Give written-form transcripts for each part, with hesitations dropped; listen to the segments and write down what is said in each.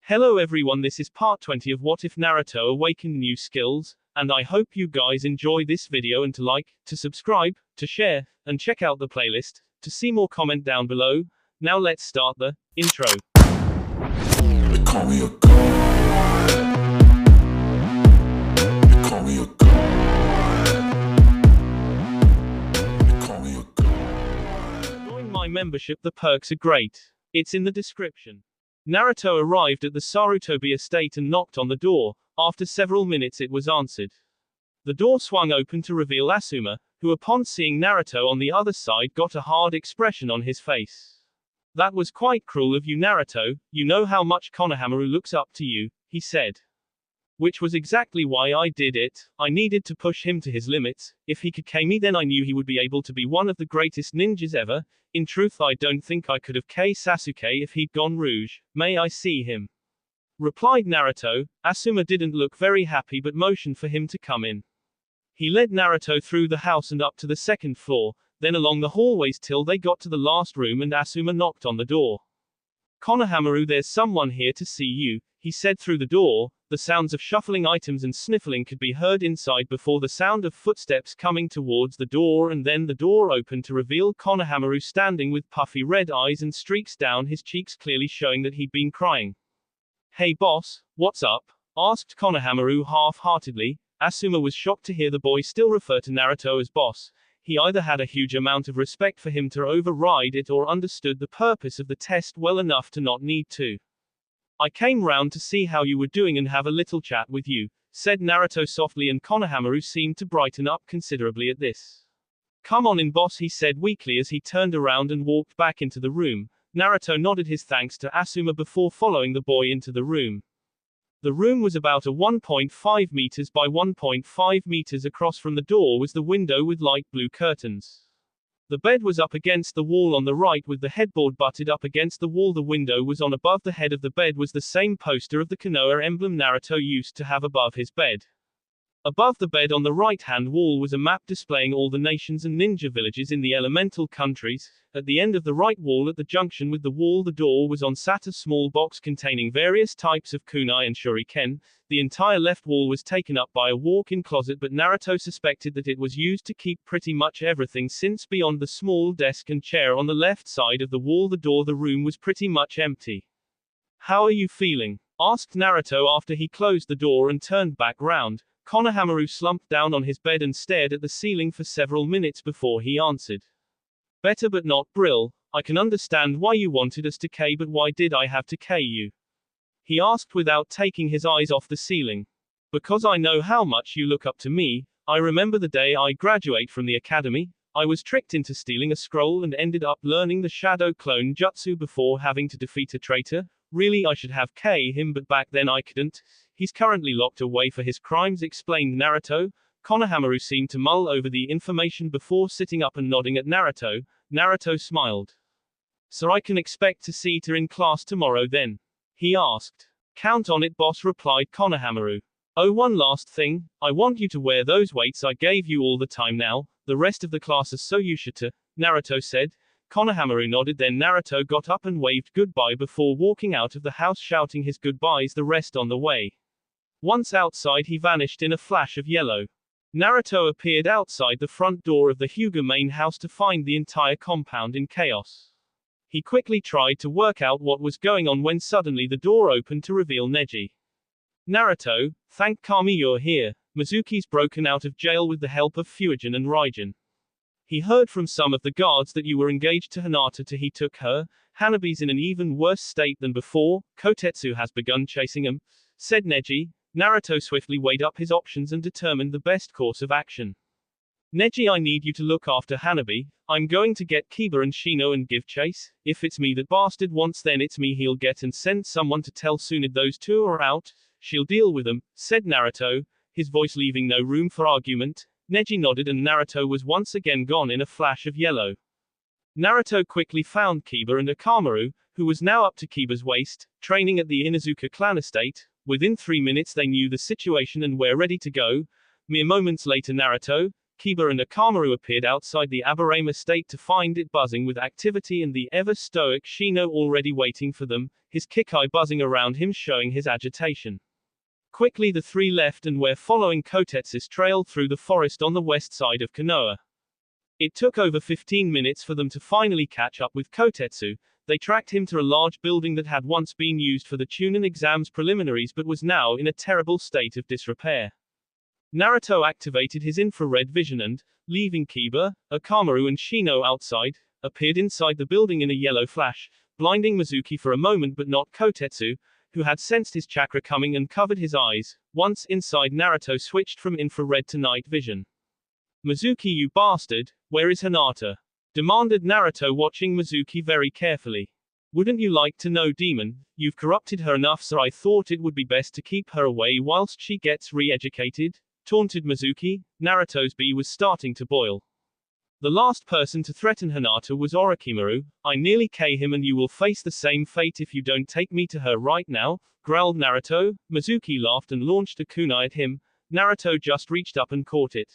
Hello everyone, this is part 20 of What If Naruto Awakened New Skills, and I hope you guys enjoy this video and to like, to subscribe, to share, and check out the playlist, to see more comment down below. Now let's start the intro. They call me a god. They call me a god. They call me a god. Join my membership, the perks are great. It's in the description. Naruto arrived at the Sarutobi estate and knocked on the door. After several minutes it was answered. The door swung open to reveal Asuma, who upon seeing Naruto on the other side got a hard expression on his face. "That was quite cruel of you, Naruto. You know how much Konohamaru looks up to you," he said. "Which was exactly why I did it. I needed to push him to his limits. If he could K me, then I knew he would be able to be one of the greatest ninjas ever. In truth, I don't think I could have K Sasuke if he'd gone rouge. May I see him?" replied Naruto. Asuma didn't look very happy but motioned for him to come in. He led Naruto through the house and up to the second floor, then along the hallways till they got to the last room and Asuma knocked on the door. "Konohamaru, there's someone here to see you," he said through the door. The sounds of shuffling items and sniffling could be heard inside before the sound of footsteps coming towards the door, and then the door opened to reveal Konohamaru standing with puffy red eyes and streaks down his cheeks, clearly showing that he'd been crying. "Hey boss, what's up?" asked Konohamaru half-heartedly. Asuma was shocked to hear the boy still refer to Naruto as boss. He either had a huge amount of respect for him to override it or understood the purpose of the test well enough to not need to. "I came round to see how you were doing and have a little chat with you," said Naruto softly, and Konohamaru seemed to brighten up considerably at this. "Come on in, boss," he said weakly as he turned around and walked back into the room. Naruto nodded his thanks to Asuma before following the boy into the room. The room was about a 1.5 meters by 1.5 meters across. From the door was the window with light blue curtains. The bed was up against the wall on the right with the headboard butted up against the wall. The window was on. Above the head of the bed was the same poster of the Konoha emblem Naruto used to have above his bed. Above the bed on the right-hand wall was a map displaying all the nations and ninja villages in the elemental countries. At the end of the right wall at the junction with the wall the door was on sat a small box containing various types of kunai and shuriken. The entire left wall was taken up by a walk-in closet, but Naruto suspected that it was used to keep pretty much everything, since beyond the small desk and chair on the left side of the wall the room was pretty much empty. "How are you feeling?" asked Naruto after he closed the door and turned back round. Konohamaru slumped down on his bed and stared at the ceiling for several minutes before he answered. "Better but not Brill. I can understand why you wanted us to K, but why did I have to K you?" he asked without taking his eyes off the ceiling. "Because I know how much you look up to me. I remember the day I graduate from the academy. I was tricked into stealing a scroll and ended up learning the shadow clone jutsu before having to defeat a traitor. Really, I should have K him, but back then I couldn't. He's currently locked away for his crimes," explained Naruto. Konohamaru seemed to mull over the information before sitting up and nodding at Naruto. Naruto smiled. "So I can expect to see you in class tomorrow then?" he asked. "Count on it, boss," replied Konohamaru. "Oh, one last thing. I want you to wear those weights I gave you all the time now. The rest of the class is so you should," Naruto said. Konohamaru nodded, then Naruto got up and waved goodbye before walking out of the house, shouting his goodbyes the rest on the way. Once outside he vanished in a flash of yellow. Naruto appeared outside the front door of the Hyuga main house to find the entire compound in chaos. He quickly tried to work out what was going on when suddenly the door opened to reveal Neji. "Naruto, thank Kami you're here. Mizuki's broken out of jail with the help of Fuijin and Raijin. He heard from some of the guards that you were engaged to Hinata. He took her. Hanabi's in an even worse state than before. Kotetsu has begun chasing him," said Neji. Naruto swiftly weighed up his options and determined the best course of action. "Neji, I need you to look after Hanabi. I'm going to get Kiba and Shino and give chase. If it's me that bastard wants, then it's me he'll get, and send someone to tell Tsunade those two are out. She'll deal with them," said Naruto, his voice leaving no room for argument. Neji nodded and Naruto was once again gone in a flash of yellow. Naruto quickly found Kiba and Akamaru, who was now up to Kiba's waist, training at the Inuzuka clan estate. Within 3 minutes they knew the situation and were ready to go. Mere moments later Naruto, Kiba and Akamaru appeared outside the Aburame estate to find it buzzing with activity and the ever-stoic Shino already waiting for them, his Kikai buzzing around him showing his agitation. Quickly the three left and were following Kotetsu's trail through the forest on the west side of Konoha. It took over 15 minutes for them to finally catch up with Kotetsu. They tracked him to a large building that had once been used for the Chunin exams preliminaries but was now in a terrible state of disrepair. Naruto activated his infrared vision and, leaving Kiba, Akamaru and Shino outside, appeared inside the building in a yellow flash, blinding Mizuki for a moment but not Kotetsu, who had sensed his chakra coming and covered his eyes. Once inside, Naruto switched from infrared to night vision. "Mizuki, you bastard, where is Hinata?" demanded Naruto, watching Mizuki very carefully. "Wouldn't you like to know, demon? You've corrupted her enough, so I thought it would be best to keep her away whilst she gets re-educated," taunted Mizuki. Naruto's bee was starting to boil. "The last person to threaten Hinata was Orochimaru. I nearly killed him and you will face the same fate if you don't take me to her right now," growled Naruto. Mizuki laughed and launched a kunai at him. Naruto just reached up and caught it.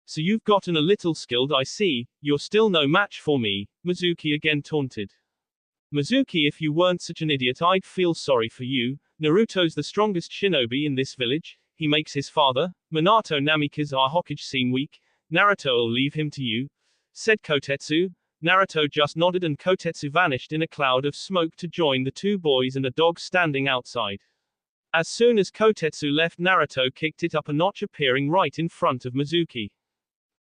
"So you've gotten a little skilled, I see. You're still no match for me," Mizuki again taunted. "Mizuki, if you weren't such an idiot I'd feel sorry for you. Naruto's the strongest shinobi in this village. He makes his father, Minato Namikaze Hokage seem weak. Naruto'll leave him to you," said Kotetsu. Naruto just nodded and Kotetsu vanished in a cloud of smoke to join the two boys and a dog standing outside. As soon as Kotetsu left, Naruto kicked it up a notch, appearing right in front of Mizuki.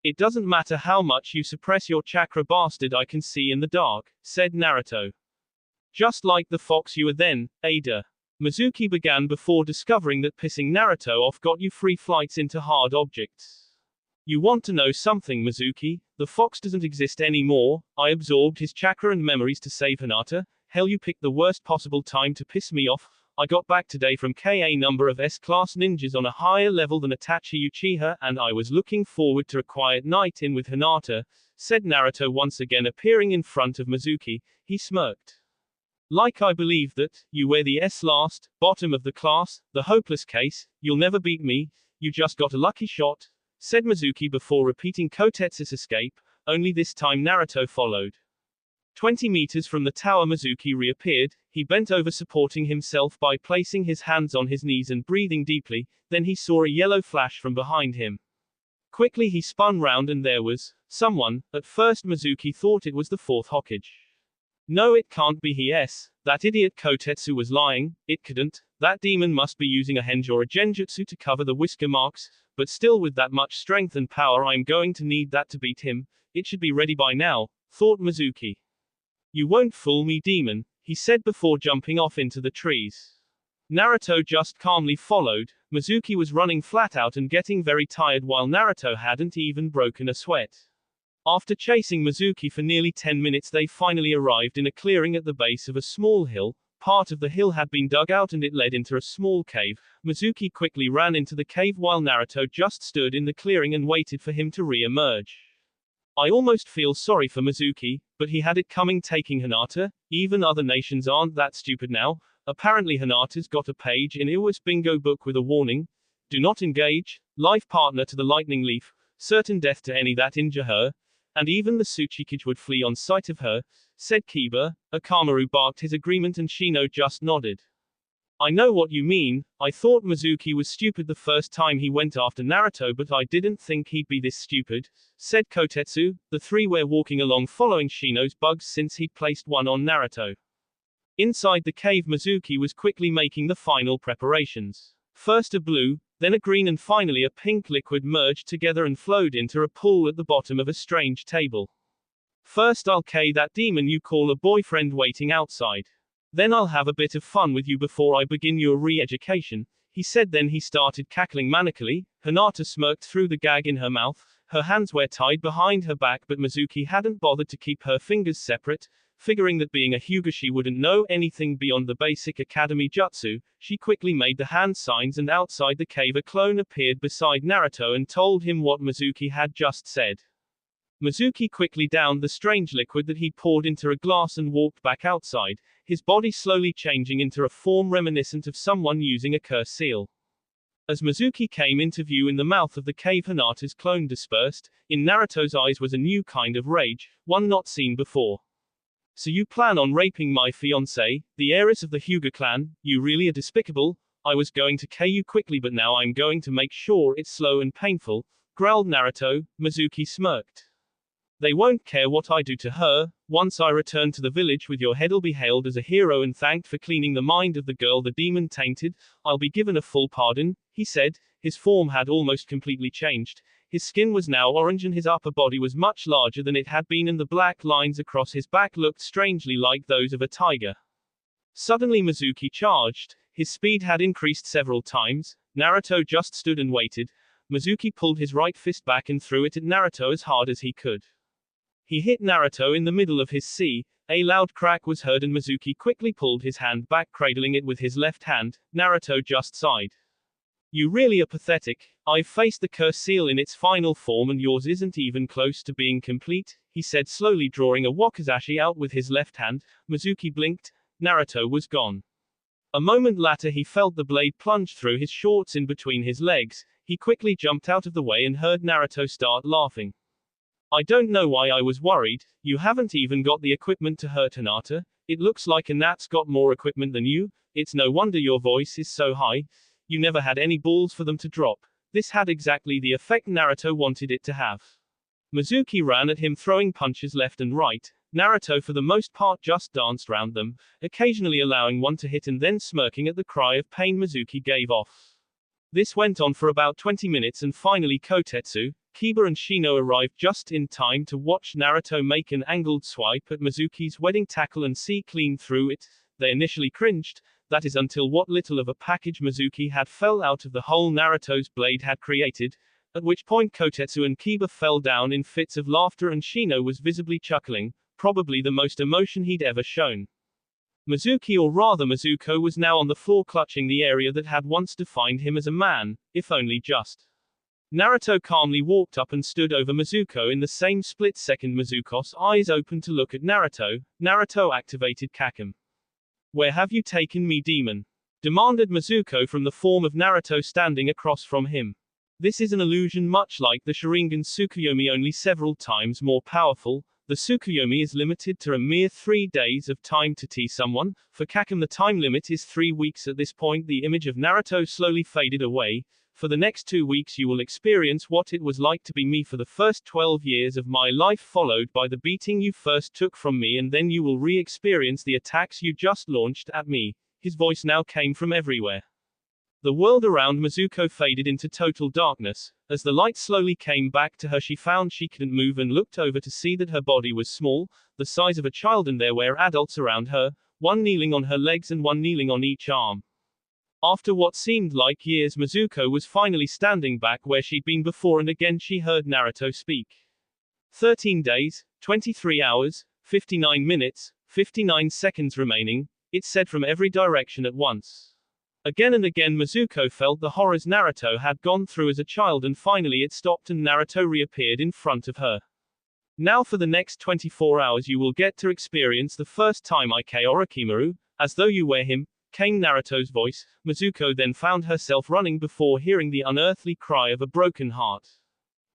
"It doesn't matter how much you suppress your chakra, bastard, I can see in the dark," said Naruto. "Just like the fox you were then, Ada," Mizuki began before discovering that pissing Naruto off got you free flights into hard objects. "You want to know something, Mizuki? The fox doesn't exist anymore. I absorbed his chakra and memories to save Hinata. Hell, you picked the worst possible time to piss me off. I got back today from a number of S-class ninjas on a higher level than Itachi Uchiha, and I was looking forward to a quiet night in with Hinata," said Naruto, once again appearing in front of Mizuki. He smirked. "Like I believe that, you were the S-last, bottom of the class, the hopeless case, you'll never beat me, you just got a lucky shot," said Mizuki before repeating Kotetsu's escape, only this time Naruto followed. 20 meters from the tower, Mizuki reappeared. He bent over, supporting himself by placing his hands on his knees and breathing deeply. Then he saw a yellow flash from behind him. Quickly he spun round and there was someone. At first Mizuki thought it was the fourth Hokage. "No, it can't be he. That idiot Kotetsu was lying. It couldn't. That demon must be using a henge or a genjutsu to cover the whisker marks, but still with that much strength and power I'm going to need that to beat him. It should be ready by now," thought Mizuki. "You won't fool me, demon," he said before jumping off into the trees. Naruto just calmly followed. Mizuki was running flat out and getting very tired while Naruto hadn't even broken a sweat. After chasing Mizuki for nearly 10 minutes, they finally arrived in a clearing at the base of a small hill. Part of the hill had been dug out and it led into a small cave. Mizuki quickly ran into the cave while Naruto just stood in the clearing and waited for him to re-emerge. I almost feel sorry for Mizuki, but he had it coming, taking Hinata. Even other nations aren't that stupid now. Apparently Hinata's got a page in Iwa's bingo book with a warning. "Do not engage. Life partner to the lightning leaf. Certain death to any that injure her. And even the Tsuchikage would flee on sight of her," said Kiba. Akamaru barked his agreement and Shino just nodded. "I know what you mean. I thought Mizuki was stupid the first time he went after Naruto, but I didn't think he'd be this stupid," said Kotetsu. The three were walking along following Shino's bugs since he'd placed one on Naruto. Inside the cave, Mizuki was quickly making the final preparations. First a blue, then a green and finally a pink liquid merged together and flowed into a pool at the bottom of a strange table. "First I'll kill that demon you call a boyfriend waiting outside. Then I'll have a bit of fun with you before I begin your re-education," he said. Then he started cackling manically. Hinata smirked through the gag in her mouth. Her hands were tied behind her back, but Mizuki hadn't bothered to keep her fingers separate. Figuring that being a Hyuga she wouldn't know anything beyond the basic academy jutsu, she quickly made the hand signs, and outside the cave a clone appeared beside Naruto and told him what Mizuki had just said. Mizuki quickly downed the strange liquid that he poured into a glass and walked back outside, his body slowly changing into a form reminiscent of someone using a curse seal. As Mizuki came into view in the mouth of the cave, Hinata's clone dispersed. In Naruto's eyes was a new kind of rage, one not seen before. So you plan on raping my fiancée, the heiress of the Hyuga clan? You really are despicable. I was going to kill you quickly, but now I'm going to make sure it's slow and painful, growled Naruto. Mizuki smirked. They won't care what I do to her. Once I return to the village with your head'll be hailed as a hero and thanked for cleaning the mind of the girl the demon tainted. I'll be given a full pardon, he said. His form had almost completely changed. His skin was now orange and his upper body was much larger than it had been, and the black lines across his back looked strangely like those of a tiger. Suddenly Mizuki charged. His speed had increased several times. Naruto just stood and waited. Mizuki pulled his right fist back and threw it at Naruto as hard as he could. He hit Naruto in the middle of his C. A loud crack was heard and Mizuki quickly pulled his hand back, cradling it with his left hand. Naruto just sighed. You really are pathetic. I've faced the curse seal in its final form and yours isn't even close to being complete, he said, slowly drawing a wakizashi out with his left hand. Mizuki blinked. Naruto was gone. A moment later he felt the blade plunge through his shorts in between his legs. He quickly jumped out of the way and heard Naruto start laughing. I don't know why I was worried. You haven't even got the equipment to hurt Hinata. It looks like Anat's got more equipment than you. It's no wonder your voice is so high. You never had any balls for them to drop. This had exactly the effect Naruto wanted it to have. Mizuki ran at him, throwing punches left and right. Naruto for the most part just danced round them, occasionally allowing one to hit and then smirking at the cry of pain Mizuki gave off. This went on for about 20 minutes and finally Kotetsu, Kiba and Shino arrived just in time to watch Naruto make an angled swipe at Mizuki's wedding tackle and see clean through it. They initially cringed, that is until what little of a package Mizuki had fell out of the hole Naruto's blade had created, at which point Kotetsu and Kiba fell down in fits of laughter and Shino was visibly chuckling, probably the most emotion he'd ever shown. Mizuki, or rather Mizuko, was now on the floor clutching the area that had once defined him as a man, if only just. Naruto calmly walked up and stood over Mizuko. In the same split second Mizuko's eyes opened to look at Naruto. Naruto activated Kakem. Where have you taken me, demon? Demanded Mizuko from the form of Naruto standing across from him. This is an illusion much like the Sharingan Tsukuyomi, only several times more powerful. The Tsukuyomi is limited to a mere 3 days of time to tease someone. For Kakem the time limit is 3 weeks. At this point the image of Naruto slowly faded away. For the next 2 weeks you will experience what it was like to be me for the first 12 years of my life, followed by the beating you first took from me, and then you will re-experience the attacks you just launched at me. His voice now came from everywhere. The world around Mizuko faded into total darkness. As the light slowly came back to her, she found she couldn't move and looked over to see that her body was small, the size of a child, and there were adults around her, one kneeling on her legs and one kneeling on each arm. After what seemed like years, Mizuko was finally standing back where she'd been before, and again she heard Naruto speak. 13 days, 23 hours, 59 minutes, 59 seconds remaining, it said from every direction at once. Again and again Mizuko felt the horrors Naruto had gone through as a child, and finally it stopped and Naruto reappeared in front of her. Now for the next 24 hours you will get to experience the first time Ike Orochimaru, as though you were him, came Naruto's voice. Mizuko then found herself running before hearing the unearthly cry of a broken heart.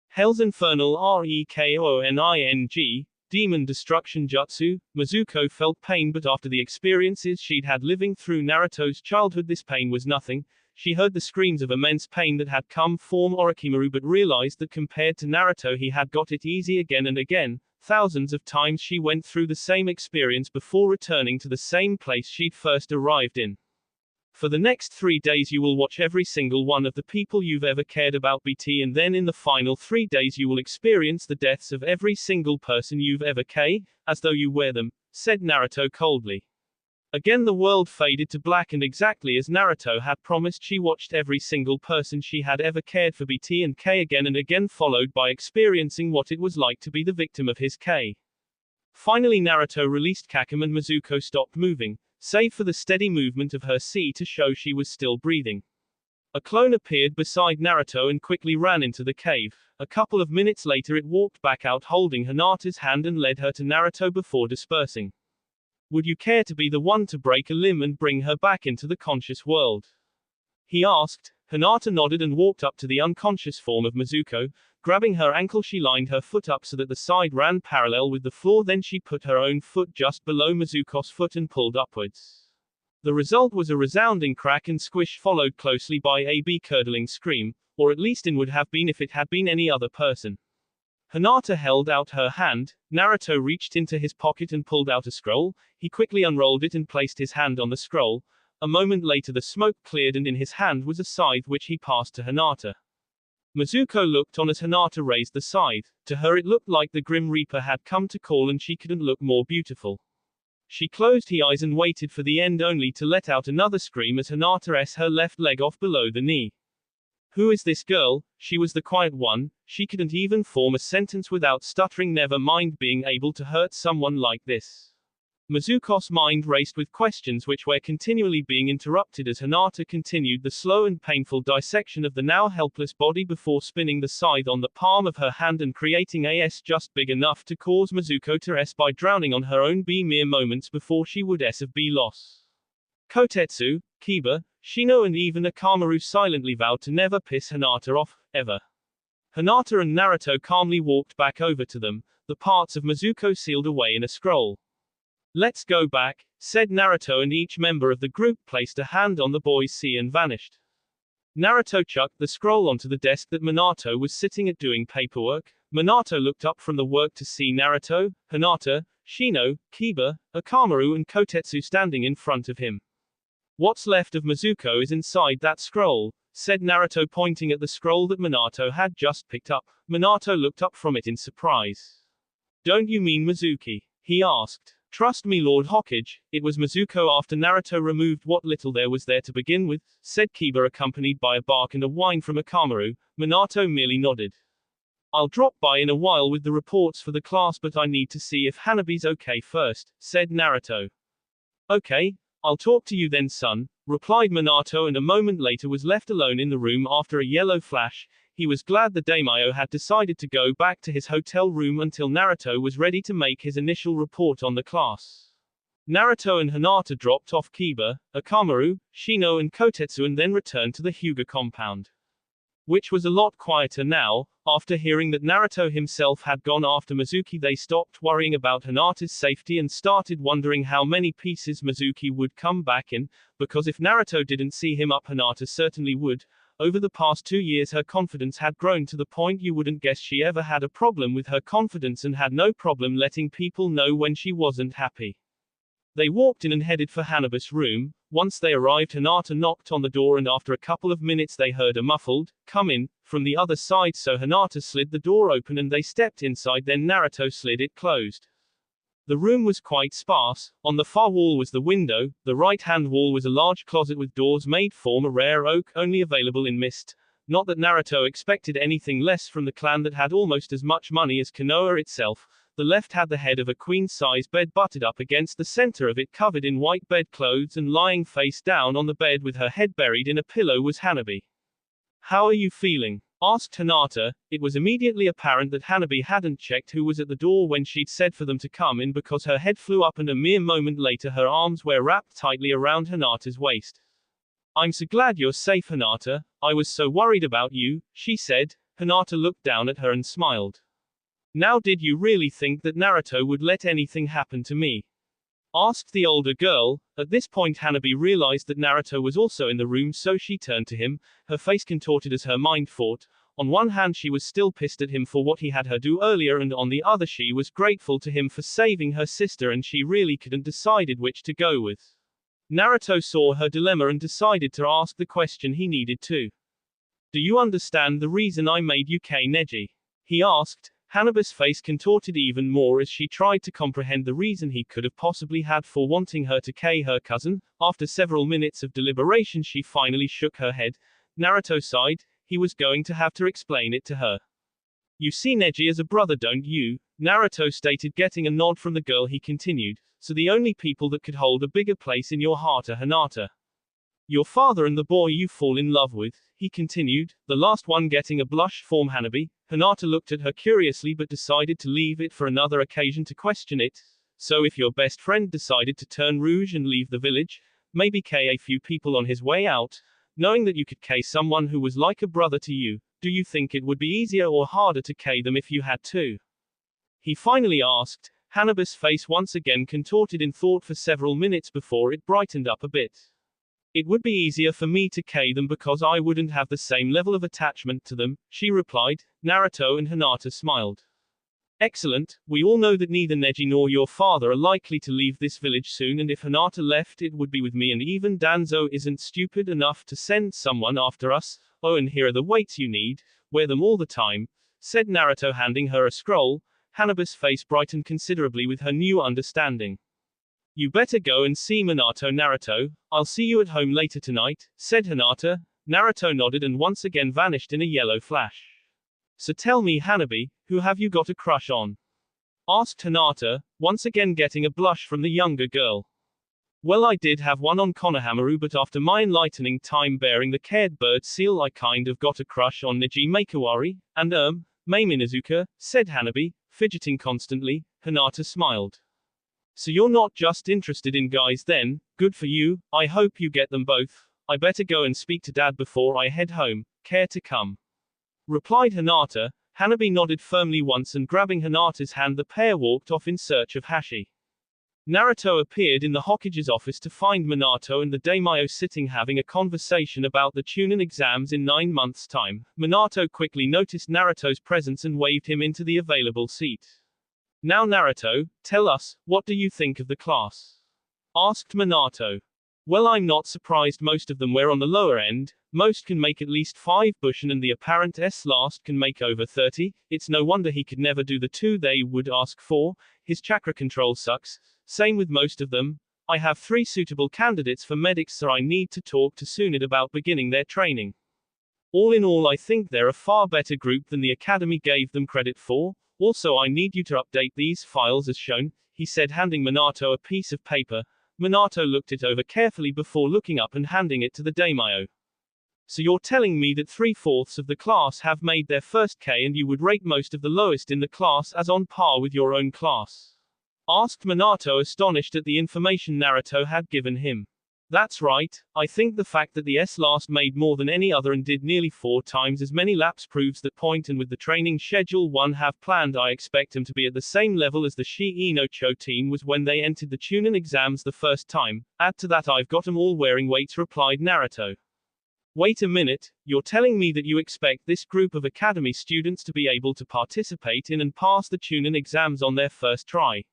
Hell's infernal Rekoning, demon destruction jutsu. Mizuko felt pain, but after the experiences she'd had living through Naruto's childhood, this pain was nothing. She heard the screams of immense pain that had come from Orochimaru, but realized that compared to Naruto he had got it easy again and again. Thousands of times she went through the same experience before returning to the same place she'd first arrived in. For the next 3 days you will watch every single one of the people you've ever cared about BT, and then in the final 3 days you will experience the deaths of every single person you've ever as though you were them, said Naruto coldly. Again the world faded to black, and exactly as Naruto had promised, she watched every single person she had ever cared for BT and K again and again, followed by experiencing what it was like to be the victim of his K. Finally Naruto released Kakem and Mizuko stopped moving, save for the steady movement of her C to show she was still breathing. A clone appeared beside Naruto and quickly ran into the cave. A couple of minutes later it walked back out holding Hinata's hand and led her to Naruto before dispersing. Would you care to be the one to break a limb and bring her back into the conscious world? He asked. Hinata nodded and walked up to the unconscious form of Mizuko. Grabbing her ankle, she lined her foot up so that the side ran parallel with the floor, then she put her own foot just below Mizuko's foot and pulled upwards. The result was a resounding crack and squish, followed closely by a curdling scream, or at least it would have been if it had been any other person. Hinata held out her hand. Naruto reached into his pocket and pulled out a scroll. He quickly unrolled it and placed his hand on the scroll. A moment later the smoke cleared and in his hand was a scythe which he passed to Hinata. Mizuko looked on as Hinata raised the scythe. To her it looked like the Grim Reaper had come to call, and she couldn't look more beautiful. She closed her eyes and waited for the end, only to let out another scream as Hinata s her left leg off below the knee. Who is this girl? She was the quiet one. She couldn't even form a sentence without stuttering, never mind being able to hurt someone like this. Mizuko's mind raced with questions which were continually being interrupted as Hinata continued the slow and painful dissection of the now helpless body before spinning the scythe on the palm of her hand and creating a S just big enough to cause Mizuko to S by drowning on her own B mere moments before she would S of B loss. Kotetsu, Kiba, Shino and even Akamaru silently vowed to never piss Hinata off, ever. Hinata and Naruto calmly walked back over to them, the parts of Mizuko sealed away in a scroll. Let's go back, said Naruto, and each member of the group placed a hand on the boy's C and vanished. Naruto chucked the scroll onto the desk that Minato was sitting at doing paperwork. Minato looked up from the work to see Naruto, Hinata, Shino, Kiba, Akamaru and Kotetsu standing in front of him. What's left of Mizuko is inside that scroll, said Naruto, pointing at the scroll that Minato had just picked up. Minato looked up from it in surprise. Don't you mean Mizuki? He asked. Trust me, Lord Hokage, it was Mizuko after Naruto removed what little there was there to begin with, said Kiba, accompanied by a bark and a whine from Akamaru. Minato merely nodded. I'll drop by in a while with the reports for the class, but I need to see if Hanabi's okay first, said Naruto. Okay, I'll talk to you then, son, replied Minato, and a moment later was left alone in the room after a yellow flash. He was glad the daimyo had decided to go back to his hotel room until Naruto was ready to make his initial report on the class. Naruto and Hinata dropped off Kiba, Akamaru, Shino and Kotetsu and then returned to the Hyuga compound, which was a lot quieter now. After hearing that Naruto himself had gone after Mizuki, they stopped worrying about Hinata's safety and started wondering how many pieces Mizuki would come back in, because if Naruto didn't see him up, Hinata certainly would. Over the past 2 years her confidence had grown to the point you wouldn't guess she ever had a problem with her confidence and had no problem letting people know when she wasn't happy. They walked in and headed for Hanabi's room. Once they arrived, Hinata knocked on the door and after a couple of minutes they heard a muffled, "Come in," from the other side, so Hinata slid the door open and they stepped inside, then Naruto slid it closed. The room was quite sparse. On the far wall was the window. The right-hand wall was a large closet with doors made from a rare oak, only available in mist. Not that Naruto expected anything less from the clan that had almost as much money as Konoha itself. The left had the head of a queen-size bed butted up against the center of it, covered in white bedclothes, and lying face down on the bed with her head buried in a pillow was Hanabi. How are you feeling? Asked Hinata. It was immediately apparent that Hanabi hadn't checked who was at the door when she'd said for them to come in, because her head flew up and a mere moment later her arms were wrapped tightly around Hinata's waist. I'm so glad you're safe, Hinata. I was so worried about you, she said. Hinata looked down at her and smiled. Now did you really think that Naruto would let anything happen to me? Asked the older girl. At this point Hanabi realized that Naruto was also in the room, so she turned to him, her face contorted as her mind fought. On one hand she was still pissed at him for what he had her do earlier, and on the other she was grateful to him for saving her sister, and she really couldn't decide which to go with. Naruto saw her dilemma and decided to ask the question he needed to. Do you understand the reason I made you Neji? He asked. Hanabi's face contorted even more as she tried to comprehend the reason he could have possibly had for wanting her to K her cousin. After several minutes of deliberation she finally shook her head. Naruto sighed. He was going to have to explain it to her. You see Neji as a brother, don't you? Naruto stated, getting a nod from the girl. He continued. So the only people that could hold a bigger place in your heart are Hinata, your father, and the boy you fall in love with, he continued, the last one getting a blush from Hanabi. Hinata looked at her curiously but decided to leave it for another occasion to question it. So if your best friend decided to turn rouge and leave the village, maybe K a few people on his way out, knowing that you could K someone who was like a brother to you, do you think it would be easier or harder to K them if you had to? He finally asked. Hanabi's face once again contorted in thought for several minutes before it brightened up a bit. It would be easier for me to K them because I wouldn't have the same level of attachment to them, she replied. Naruto and Hinata smiled. Excellent, we all know that neither Neji nor your father are likely to leave this village soon, and if Hinata left it would be with me, and even Danzo isn't stupid enough to send someone after us. Oh, and here are the weights you need, wear them all the time, said Naruto, handing her a scroll. Hanabi's face brightened considerably with her new understanding. You better go and see Minato, Naruto. I'll see you at home later tonight, said Hinata. Naruto nodded and once again vanished in a yellow flash. So tell me, Hanabi, who have you got a crush on? Asked Hinata, once again getting a blush from the younger girl. Well, I did have one on Konohamaru, but after my enlightening time bearing the cared bird seal, I kind of got a crush on Neji Makawari, and Mai Minazuka, said Hanabi, fidgeting constantly. Hinata smiled. So you're not just interested in guys then? Good for you, I hope you get them both. I better go and speak to Dad before I head home. Care to come? Replied Hinata. Hanabi nodded firmly once, and grabbing Hinata's hand the pair walked off in search of Hashi. Naruto appeared in the Hokage's office to find Minato and the daimyo sitting having a conversation about the Chunin exams in 9 months' time. Minato quickly noticed Naruto's presence and waved him into the available seat. Now Naruto, tell us, what do you think of the class? Asked Minato. Well, I'm not surprised most of them were on the lower end. Most can make at least 5 bushin and the apparent last can make over 30. It's no wonder he could never do the 2 they would ask for. His chakra control sucks. Same with most of them. I have 3 suitable candidates for medics, so I need to talk to Sunit about beginning their training. All in all, I think they're a far better group than the academy gave them credit for. Also, I need you to update these files as shown, he said, handing Minato a piece of paper. Minato looked it over carefully before looking up and handing it to the daimyo. So you're telling me that 3/4 of the class have made their first K, and you would rate most of the lowest in the class as on par with your own class? Asked Minato, astonished at the information Naruto had given him. That's right, I think the fact that the last made more than any other and did nearly 4 times as many laps proves that point, and with the training schedule one have planned, I expect him to be at the same level as the Shi-Ino-Cho team was when they entered the Chunin exams the first time. Add to that I've got 'em all wearing weights, replied Naruto. Wait a minute, you're telling me that you expect this group of academy students to be able to participate in and pass the Chunin exams on their first try?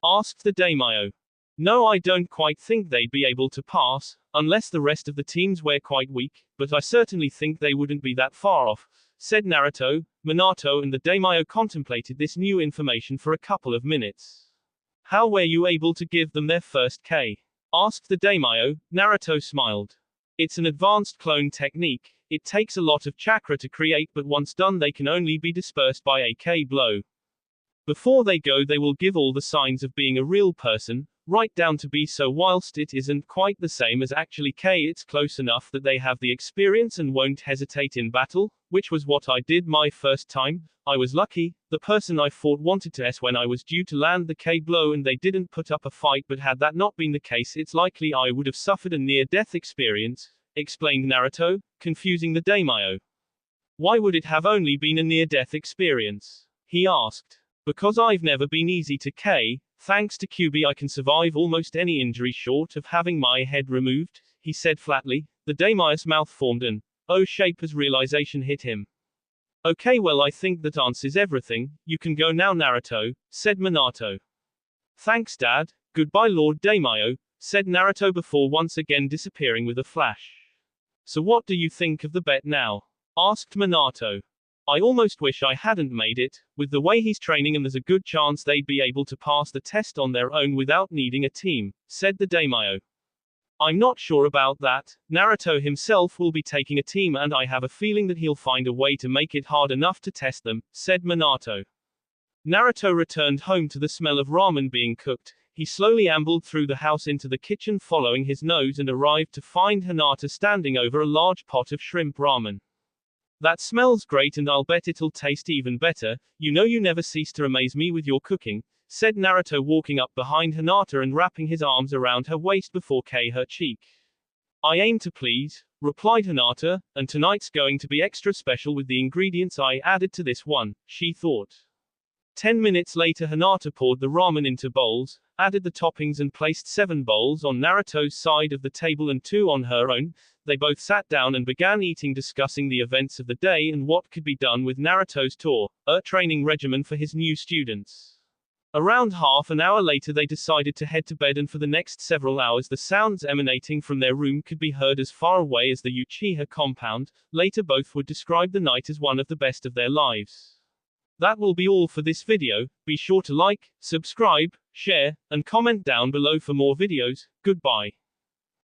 Asked the daimyo. No, I don't quite think they'd be able to pass, unless the rest of the teams were quite weak, but I certainly think they wouldn't be that far off, said Naruto. Minato and the daimyo contemplated this new information for a couple of minutes. How were you able to give them their first K? Asked the daimyo. Naruto smiled. It's an advanced clone technique. It takes a lot of chakra to create, but once done they can only be dispersed by a K blow. Before they go they will give all the signs of being a real person, right down to be so. Whilst it isn't quite the same as actually K, it's close enough that they have the experience and won't hesitate in battle, which was what I did my first time. I was lucky, the person I fought wanted to when I was due to land the K blow and they didn't put up a fight, but had that not been the case it's likely I would have suffered a near-death experience, explained Naruto, confusing the daimyo. Why would it have only been a near-death experience? He asked. Because I've never been easy to K. Thanks to QB I can survive almost any injury short of having my head removed, he said flatly. The daimyo's mouth formed an O shape as realization hit him. Okay, well I think that answers everything. You can go now, Naruto, said Minato. Thanks Dad. Goodbye Lord Daimyo, said Naruto before once again disappearing with a flash. So what do you think of the bet now? Asked Minato. I almost wish I hadn't made it. With the way he's training and there's a good chance they'd be able to pass the test on their own without needing a team, said the daimyo. I'm not sure about that. Naruto himself will be taking a team and I have a feeling that he'll find a way to make it hard enough to test them, said Minato. Naruto returned home to the smell of ramen being cooked. He slowly ambled through the house into the kitchen following his nose and arrived to find Hinata standing over a large pot of shrimp ramen. That smells great and I'll bet it'll taste even better. You know you never cease to amaze me with your cooking, said Naruto walking up behind Hinata and wrapping his arms around her waist before her cheek. I aim to please, replied Hinata, and tonight's going to be extra special with the ingredients I added to this one, she thought. 10 minutes later Hinata poured the ramen into bowls, added the toppings and placed 7 bowls on Naruto's side of the table and 2 on her own. They both sat down and began eating, discussing the events of the day and what could be done with Naruto's training regimen for his new students. Around half an hour later they decided to head to bed, and for the next several hours the sounds emanating from their room could be heard as far away as the Uchiha compound. Later both would describe the night as one of the best of their lives. That will be all for this video. Be sure to like, subscribe, share, and comment down below for more videos. Goodbye.